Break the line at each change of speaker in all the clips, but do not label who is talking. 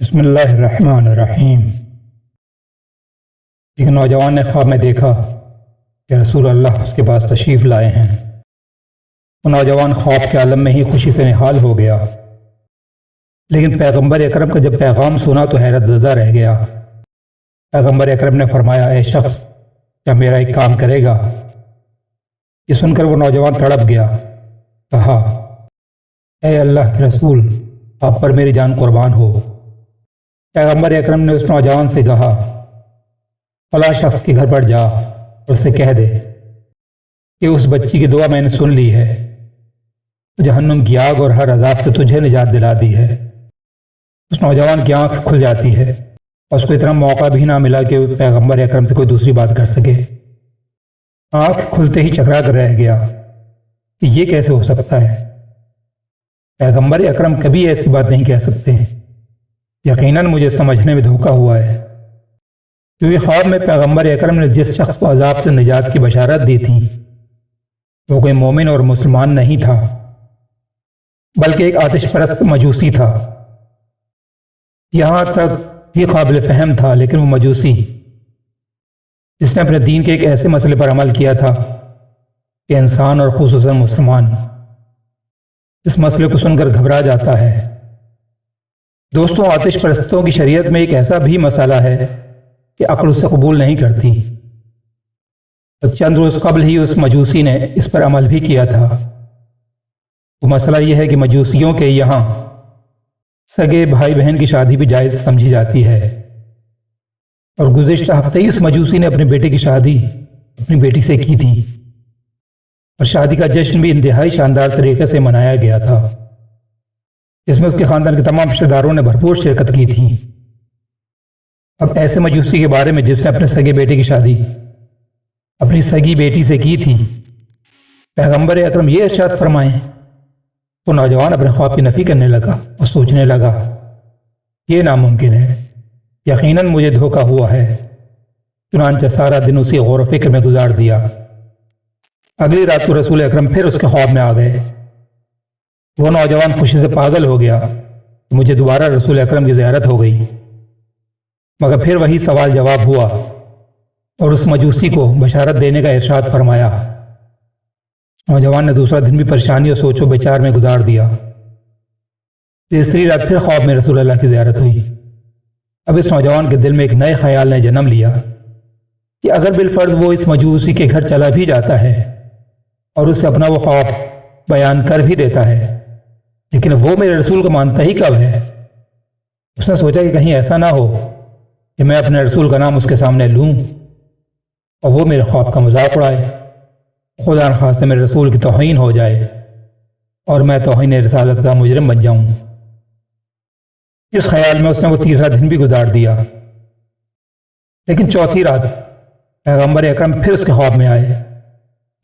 بسم اللہ الرحمن الرحیم۔ ایک نوجوان نے خواب میں دیکھا کہ رسول اللہ اس کے پاس تشریف لائے ہیں۔ وہ نوجوان خواب کے عالم میں ہی خوشی سے نہال ہو گیا، لیکن پیغمبر اکرم کا جب پیغام سنا تو حیرت زدہ رہ گیا۔ پیغمبر اکرم نے فرمایا، اے شخص، کیا میرا ایک کام کرے گا؟ یہ سن کر وہ نوجوان تڑپ گیا۔ کہا، اے اللہ کے رسول، آپ پر میری جان قربان ہو۔ پیغمبر اکرم نے اس نوجوان سے کہا، فلاں شخص کے گھر پر جا اور اسے کہہ دے کہ اس بچی کی دعا میں نے سن لی ہے، جہنم کی آگ اور ہر عذاب سے تجھے نجات دلا دی ہے۔ اس نوجوان کی آنکھ کھل جاتی ہے اور اس کو اتنا موقع بھی نہ ملا کہ وہ پیغمبر اکرم سے کوئی دوسری بات کر سکے۔ آنکھ کھلتے ہی چکرا کر رہ گیا کہ یہ کیسے ہو سکتا ہے؟ پیغمبر اکرم کبھی ایسی بات نہیں کہہ سکتے ہیں۔ یقیناً مجھے سمجھنے میں دھوکہ ہوا ہے، کیونکہ خواب میں پیغمبر اکرم نے جس شخص کو عذاب سے نجات کی بشارت دی تھی وہ کوئی مومن اور مسلمان نہیں تھا، بلکہ ایک آتش پرست مجوسی تھا۔ یہاں تک یہ قابل فہم تھا، لیکن وہ مجوسی جس نے اپنے دین کے ایک ایسے مسئلے پر عمل کیا تھا کہ انسان اور خصوصاً مسلمان اس مسئلے کو سن کر گھبرا جاتا ہے۔ دوستوں، آتش پرستوں کی شریعت میں ایک ایسا بھی مسئلہ ہے کہ عقل اسے قبول نہیں کرتی، اور چند روز قبل ہی اس مجوسی نے اس پر عمل بھی کیا تھا۔ وہ مسئلہ یہ ہے کہ مجوسیوں کے یہاں سگے بھائی بہن کی شادی بھی جائز سمجھی جاتی ہے، اور گزشتہ ہفتے ہی اس مجوسی نے اپنے بیٹے کی شادی اپنی بیٹی سے کی تھی، اور شادی کا جشن بھی انتہائی شاندار طریقے سے منایا گیا تھا، جس میں اس کے خاندان کے تمام رشتہ داروں نے بھرپور شرکت کی تھی۔ اب ایسے مجوسی کے بارے میں جس نے اپنے سگے بیٹے کی شادی اپنی سگی بیٹی سے کی تھی، پیغمبر اکرم یہ ارشاد فرمائیں۔ وہ نوجوان اپنے خواب کی نفی کرنے لگا اور سوچنے لگا، یہ ناممکن ہے، یقیناً مجھے دھوکہ ہوا ہے۔ چنانچہ سارا دن اسی غور و فکر میں گزار دیا۔ اگلی رات کو رسول اکرم پھر اس کے خواب میں آ گئے۔ وہ نوجوان خوشی سے پاگل ہو گیا کہ مجھے دوبارہ رسول اکرم کی زیارت ہو گئی، مگر پھر وہی سوال جواب ہوا اور اس مجوسی کو بشارت دینے کا ارشاد فرمایا۔ نوجوان نے دوسرا دن بھی پریشانی اور سوچ و بچار میں گزار دیا۔ تیسری رات پھر خواب میں رسول اللہ کی زیارت ہوئی۔ اب اس نوجوان کے دل میں ایک نئے خیال نے جنم لیا کہ اگر بالفرض وہ اس مجوسی کے گھر چلا بھی جاتا ہے اور اسے اپنا وہ خواب بیان کر بھی دیتا ہے، لیکن وہ میرے رسول کو مانتا ہی کب ہے؟ اس نے سوچا کہ کہیں ایسا نہ ہو کہ میں اپنے رسول کا نام اس کے سامنے لوں اور وہ میرے خواب کا مذاق اڑائے، خدا نخواستہ میرے رسول کی توہین ہو جائے اور میں توہین رسالت کا مجرم بن جاؤں۔ اس خیال میں اس نے وہ تیسرا دن بھی گزار دیا۔ لیکن چوتھی رات پیغمبر اکرم پھر اس کے خواب میں آئے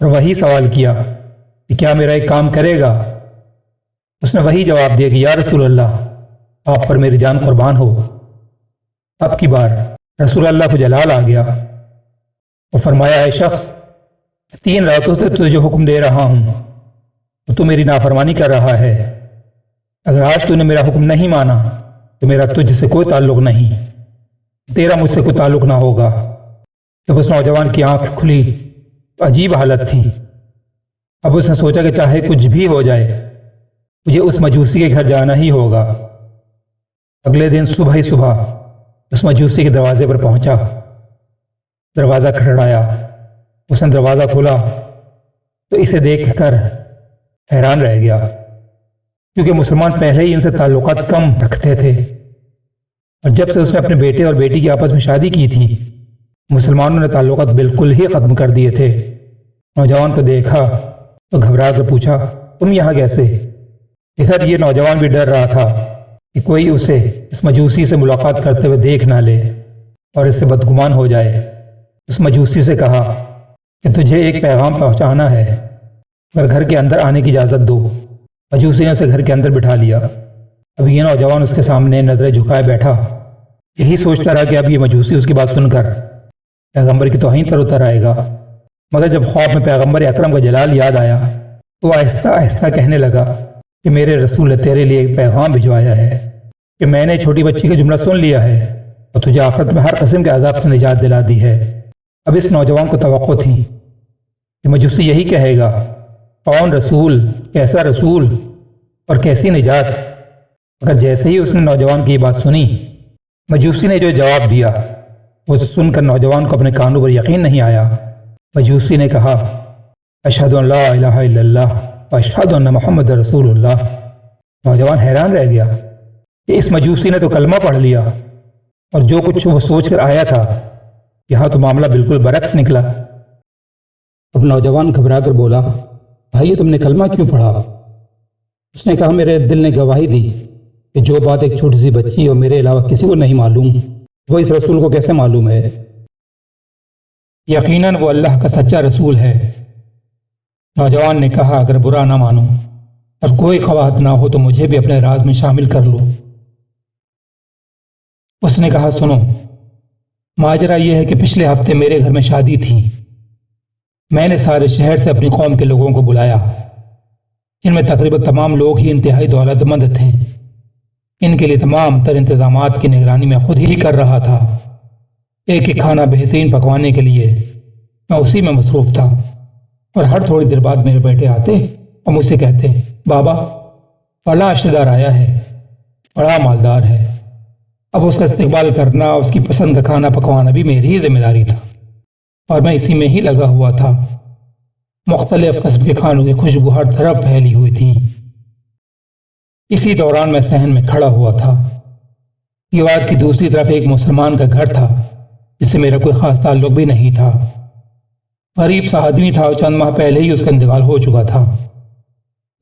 اور وہی سوال کیا کہ کیا میرا ایک کام کرے گا؟ اس نے وہی جواب دیا کہ یا رسول اللہ، آپ پر میری جان قربان ہو۔ اب کی بار رسول اللہ کو جلال آ گیا اور فرمایا، اے شخص، 3 راتوں سے تجھے حکم دے رہا ہوں تو میری نافرمانی کر رہا ہے۔ اگر آج تو نے میرا حکم نہیں مانا تو میرا تجھ سے کوئی تعلق نہیں، تیرا مجھ سے کوئی تعلق نہ ہوگا۔ جب اس نوجوان کی آنکھ کھلی تو عجیب حالت تھی۔ اب اس نے سوچا کہ چاہے کچھ بھی ہو جائے مجھے اس مجوسی کے گھر جانا ہی ہوگا۔ اگلے دن صبح ہی صبح اس مجوسی کے دروازے پر پہنچا۔ دروازہ کھٹکھٹایا۔ اس نے دروازہ کھولا تو اسے دیکھ کر حیران رہ گیا، کیونکہ مسلمان پہلے ہی ان سے تعلقات کم رکھتے تھے، اور جب سے اس نے اپنے بیٹے اور بیٹی کی آپس میں شادی کی تھی مسلمانوں نے تعلقات بالکل ہی ختم کر دیے تھے۔ نوجوان کو دیکھا تو گھبرا کر پوچھا، تم یہاں کیسے؟ ادھر یہ نوجوان بھی ڈر رہا تھا کہ کوئی اسے اس مجوسی سے ملاقات کرتے ہوئے دیکھ نہ لے اور اس سے بدگمان ہو جائے۔ اس مجوسی سے کہا کہ تجھے ایک پیغام پہنچانا ہے، اگر گھر کے اندر آنے کی اجازت دو۔ مجوسی نے اسے گھر کے اندر بٹھا لیا۔ اب یہ نوجوان اس کے سامنے نظریں جھکائے بیٹھا، یہی سوچتا رہا کہ اب یہ مجوسی اس کی بات سن کر پیغمبر کی توہین پر اتر آئے گا، مگر جب خواب میں پیغمبر اکرم کا جلال یاد آیا تو آہستہ آہستہ کہنے لگا کہ میرے رسول نے تیرے لیے ایک پیغام بھجوایا ہے۔ کہ میں نے چھوٹی بچی کا جملہ سن لیا ہے اور تجھے آخرت میں ہر قسم کے عذاب سے نجات دلا دی ہے۔ اب اس نوجوان کو توقع تھی کہ مجوسی یہی کہے گا، کون رسول، کیسا رسول اور کیسی نجات؟ مگر جیسے ہی اس نے نوجوان کی یہ بات سنی، مجوسی نے جو جواب دیا وہ سن کر نوجوان کو اپنے کانوں پر یقین نہیں آیا۔ مجوسی نے کہا، اشہد ان لا الہ الا اللہ و اشہد ان محمد رسول اللہ۔ نوجوان حیران رہ گیا کہ اس مجوسی نے تو کلمہ پڑھ لیا، اور جو کچھ وہ سوچ کر آیا تھا یہاں تو معاملہ بالکل برعکس نکلا۔ اب نوجوان گھبرا کر بولا، بھائی تم نے کلمہ کیوں پڑھا؟ اس نے کہا، میرے دل نے گواہی دی کہ جو بات ایک چھوٹی سی بچی اور میرے علاوہ کسی کو نہیں معلوم، وہ اس رسول کو کیسے معلوم ہے؟ یقیناً وہ اللہ کا سچا رسول ہے۔ نوجوان نے کہا، اگر برا نہ مانو اور کوئی قباحت نہ ہو تو مجھے بھی اپنے راز میں شامل کر لو۔ اس نے کہا، سنو، ماجرا یہ ہے کہ پچھلے ہفتے میرے گھر میں شادی تھی۔ میں نے سارے شہر سے اپنی قوم کے لوگوں کو بلایا، جن میں تقریباً تمام لوگ ہی انتہائی دولت مند تھے۔ ان کے لیے تمام تر انتظامات کی نگرانی میں خود ہی کر رہا تھا۔ ایک ایک کھانا بہترین پکوانے کے لیے میں اسی میں مصروف تھا، اور ہر تھوڑی دیر بعد میرے بیٹے آتے اور مجھ سے کہتے، بابا فلاں رشتہ دار آیا ہے، بڑا مالدار ہے۔ اب اس کا استقبال کرنا، اس کی پسند کا کھانا پکوانا بھی میری ہی ذمہ داری تھا، اور میں اسی میں ہی لگا ہوا تھا۔ مختلف قسم کے کھانوں کی خوشبو ہر طرف پھیلی ہوئی تھی۔ اسی دوران میں صحن میں کھڑا ہوا تھا۔ دیوار کی دوسری طرف ایک مسلمان کا گھر تھا جس سے میرا کوئی خاص تعلق بھی نہیں تھا۔ غریب سا آدمی تھا اور چند ماہ پہلے ہی اس کا انتقال ہو چکا تھا۔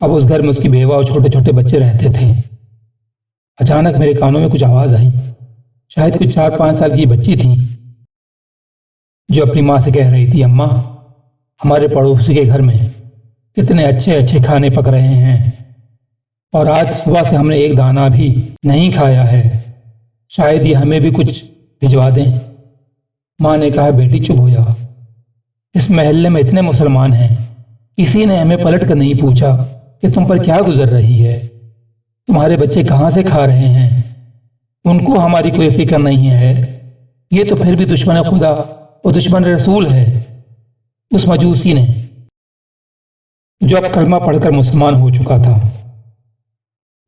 اب اس گھر میں اس کی بیوہ اور چھوٹے چھوٹے بچے رہتے تھے۔ اچانک میرے کانوں میں کچھ آواز آئی، شاید کچھ 4-5 سال کی بچی تھی جو اپنی ماں سے کہہ رہی تھی، اماں ہمارے پڑوسی کے گھر میں کتنے اچھے اچھے کھانے پک رہے ہیں، اور آج صبح سے ہم نے ایک دانہ بھی نہیں کھایا ہے، شاید یہ ہمیں بھی کچھ بھجوا دیں۔ ماں نے کہا، بیٹی چپ ہو جا، اس محلے میں اتنے مسلمان ہیں، کسی نے ہمیں پلٹ کر نہیں پوچھا کہ تم پر کیا گزر رہی ہے، تمہارے بچے کہاں سے کھا رہے ہیں، ان کو ہماری کوئی فکر نہیں ہے، یہ تو پھر بھی دشمن خدا اور دشمن رسول ہے۔ اس مجوسی نے، جو اب کلمہ پڑھ کر مسلمان ہو چکا تھا،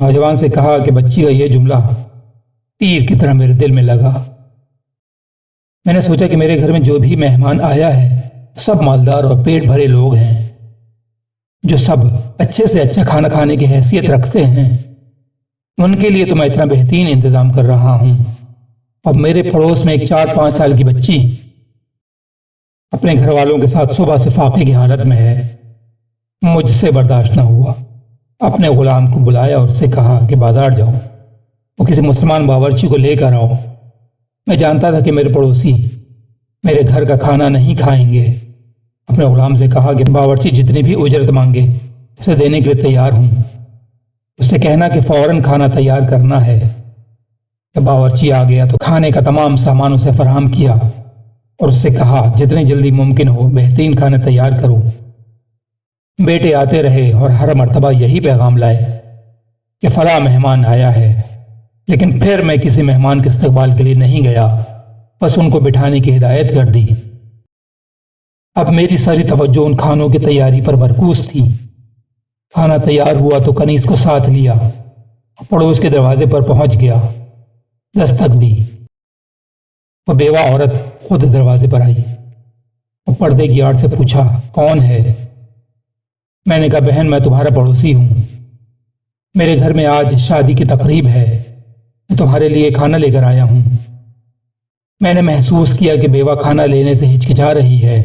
نوجوان سے کہا کہ بچی کا یہ جملہ تیر کی طرح میرے دل میں لگا۔ میں نے سوچا کہ میرے گھر میں جو بھی مہمان آیا ہے سب مالدار اور پیٹ بھرے لوگ ہیں، جو سب اچھے سے اچھا کھانا کھانے کی حیثیت رکھتے ہیں۔ ان کے لیے تو میں اتنا بہترین انتظام کر رہا ہوں، اب میرے پڑوس میں ایک 4-5 سال کی بچی اپنے گھر والوں کے ساتھ صبح سے فاقے کی حالت میں ہے۔ مجھ سے برداشت نہ ہوا، اپنے غلام کو بلایا اور اس سے کہا کہ بازار جاؤ اور کسی مسلمان باورچی کو لے کر آؤ۔ میں جانتا تھا کہ میرے پڑوسی میرے گھر کا کھانا نہیں کھائیں گے۔ اپنے غلام سے کہا کہ باورچی جتنی بھی اجرت مانگے اسے دینے کے لیے تیار ہوں، اس سے کہنا کہ فوراً کھانا تیار کرنا ہے۔ جب باورچی آ گیا تو کھانے کا تمام سامان اسے فراہم کیا اور اس سے کہا جتنی جلدی ممکن ہو بہترین کھانا تیار کرو۔ بیٹے آتے رہے اور ہر مرتبہ یہی پیغام لائے کہ فلاں مہمان آیا ہے، لیکن پھر میں کسی مہمان کے استقبال کے لیے نہیں گیا، بس ان کو بٹھانے کی ہدایت کر دی۔ اب میری ساری توجہ ان کھانوں کی تیاری پر مرکوز تھی۔ کھانا تیار ہوا تو کنیز کو ساتھ لیا، پڑوس کے دروازے پر پہنچ گیا، دستک دی۔ وہ بیوہ عورت خود دروازے پر آئی اور پردے کی آڑ سے پوچھا، کون ہے؟ میں نے کہا، بہن میں تمہارا پڑوسی ہوں، میرے گھر میں آج شادی کی تقریب ہے، میں تمہارے لیے کھانا لے کر آیا ہوں۔ میں نے محسوس کیا کہ بیوہ کھانا لینے سے ہچکچا رہی ہے،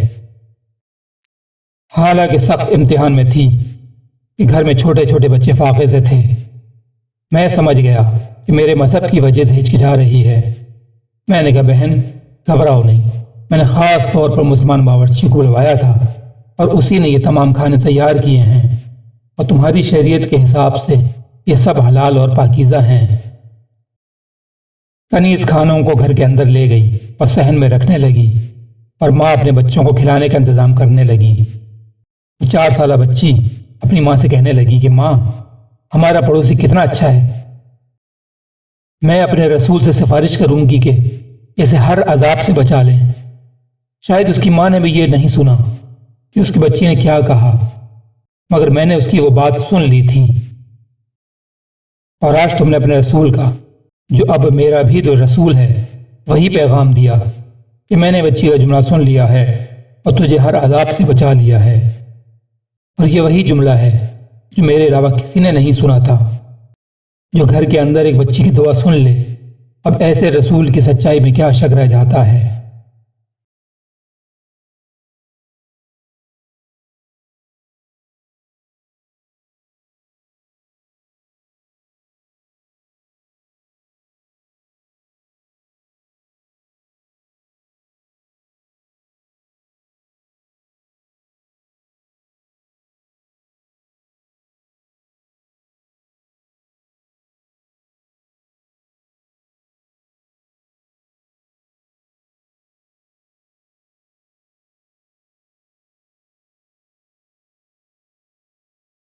حالانکہ سخت امتحان میں تھی کہ گھر میں چھوٹے چھوٹے بچے فاقے سے تھے۔ میں سمجھ گیا کہ میرے مذہب کی وجہ سے ہچکچا رہی ہے۔ میں نے کہا، بہن گھبراؤ نہیں، میں نے خاص طور پر مسلمان باورچی کو بلوایا تھا اور اسی نے یہ تمام کھانے تیار کیے ہیں، اور تمہاری شریعت کے حساب سے یہ سب حلال اور پاکیزہ ہیں۔ کنیز کھانوں کو گھر کے اندر لے گئی اور صحن میں رکھنے لگی، اور ماں اپنے بچوں کو کھلانے کا انتظام کرنے لگی۔ 4 سالہ بچی اپنی ماں سے کہنے لگی کہ ماں ہمارا پڑوسی کتنا اچھا ہے، میں اپنے رسول سے سفارش کروں گی کہ اسے ہر عذاب سے بچا لیں۔ شاید اس کی ماں نے بھی یہ نہیں سنا کہ اس کی بچی نے کیا کہا، مگر میں نے اس کی وہ بات سن لی تھی۔ اور آج تم نے اپنے رسول کا، جو اب میرا بھی تو رسول ہے، وہی پیغام دیا کہ میں نے بچی کا جملہ سن لیا ہے اور تجھے ہر عذاب سے بچا لیا ہے۔ اور یہ وہی جملہ ہے جو میرے علاوہ کسی نے نہیں سنا تھا۔ جو گھر کے اندر ایک بچی کی دعا سن لے، اب ایسے رسول کی سچائی میں کیا شک رہ جاتا ہے۔